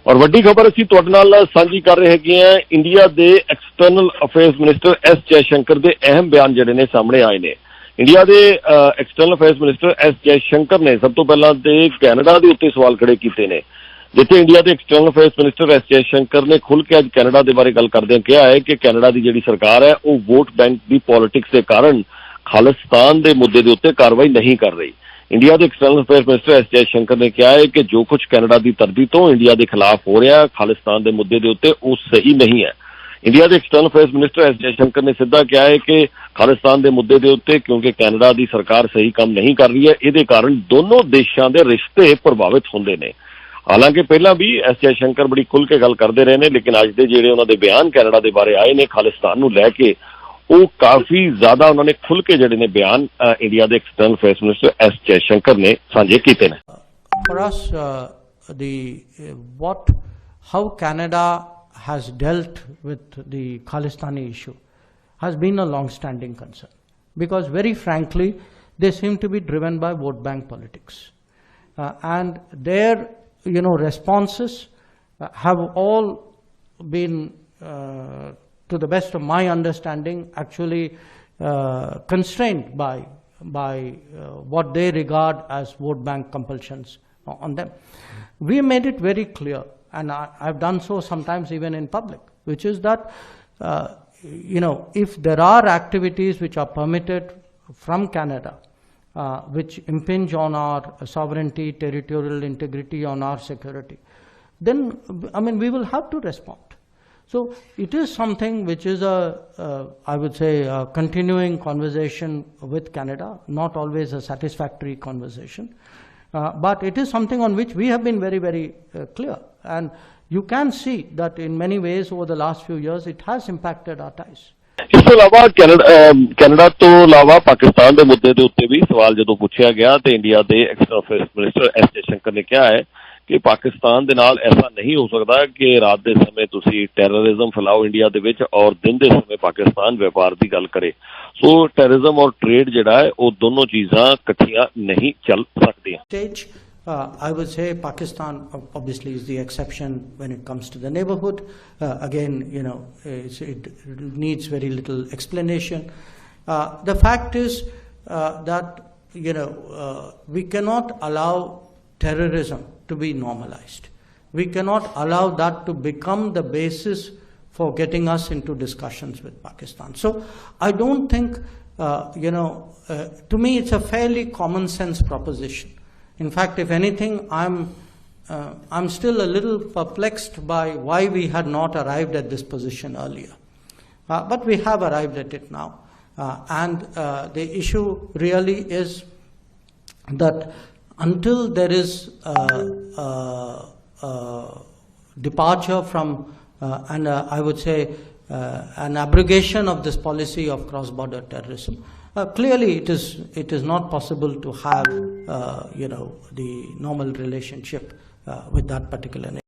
और वड्डी खबर असीं तुहाडे नाल साझी कर रहे हैगे आ। इंडिया के external affairs minister S Jaishankar के अहम बयान जिहड़े ने सामने आए ने। इंडिया के external affairs minister S Jaishankar ने सब तो पहला ते कैनेडा के उत्ते सवाल खड़े किए ने, जिथे इंडिया के external affairs minister S Jaishankar ने खुल के अज कैनेडा के बारे गल करदे कहा है कि कैनेडा की जिहड़ी सरकार है वो वोट बैंक की पॉलिटिक्स के कारण खालिस्तान के मुद्दे के उत्ते कार्रवाई नहीं कर रही। इंडिया के external affairs minister S Jaishankar ने कहा है कि जो कुछ कैनेडा की धरती तो इंडिया के खिलाफ हो रहा है खालिस्तान के मुद्दे के उत्ते वो सही नहीं है। इंडिया के external affairs minister S Jaishankar ने सीधा कहा है कि खालिस्तान के मुद्दे के उत्ते क्योंकि कैनेडा की सरकार सही काम नहीं कर रही है, इहदे कारण दोनों देशों के रिश्ते प्रभावित होंदे ने। हालांकि पहला भी एस जयशंकर बड़ी खुल के गल करते रहे हैं, लेकिन अज के जिहड़े उन्होंने बयान कैनेडा के बारे आए ने खालिस्तान को लैके वो काफी ज्यादा उन्होंने खुल के जिहड़े ने बयान इंडिया के external affairs minister S Jaishankar ने साझे किए हैं। For us, how Canada has dealt with the Khalistani issue has been a long-standing concern, because very frankly, they seem to be driven by vote bank politics, and their responses have all been, to the best of my understanding, actually constrained by what they regard as vote bank compulsions on them. We made it very clear, and I've done so sometimes even in public, which is that if there are activities which are permitted from Canada which impinge on our sovereignty, territorial integrity, on our security, then we will have to respond. So it is something which is I would say, a continuing conversation with Canada, not always a satisfactory conversation, but it is something on which we have been very, very clear. And you can see that in many ways over the last few years, it has impacted our ties. इस तो अलावा Canada तो अलावा पाकिस्तान के मुद्दे के उत्ते भी सवाल जो पूछा गया तो इंडिया के external affairs minister S Jaishankar ने कहा है कि पाकिस्तान के नाल ऐसा नहीं हो सकता कि रात के समय तुसी टेररिज्म फैलाओ इंडिया दे विच और दिन के समय पाकिस्तान व्यापार की गल करे। सो टेररिज्म और ट्रेड जिहड़ा है वो दोनों चीज़ां इकट्ठियां नहीं चल सकदियां। I would say Pakistan obviously is the exception when it comes to the neighborhood. Again, it needs very little explanation. The fact is that we cannot allow terrorism to be normalized. We cannot allow that to become the basis for getting us into discussions with Pakistan. So I don't think, to me it's a fairly common sense proposition. In fact, if anything, I'm still a little perplexed by why we had not arrived at this position earlier. But we have arrived at it now. And the issue really is that until there is departure from, and I would say an abrogation of this policy of cross-border terrorism, clearly it is not possible to have the normal relationship with that particular nation.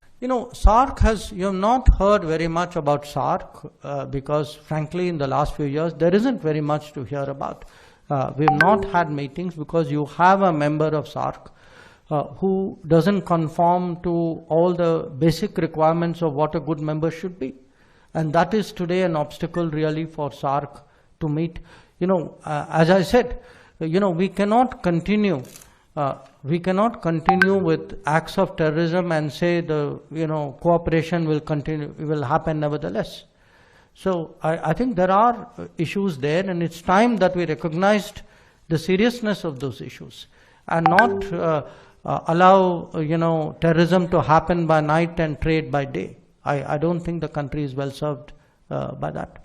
SARC has, you have not heard very much about SARC because frankly in the last few years there isn't very much to hear about. We have not had meetings because you have a member of SARC who doesn't conform to all the basic requirements of what a good member should be, and that is today an obstacle really for SARC to meet. As I said, we cannot continue with acts of terrorism and say the cooperation will happen nevertheless. So I think there are issues there, and it's time that we recognized the seriousness of those issues and not allow terrorism to happen by night and trade by day. I don't think the country is well served by that.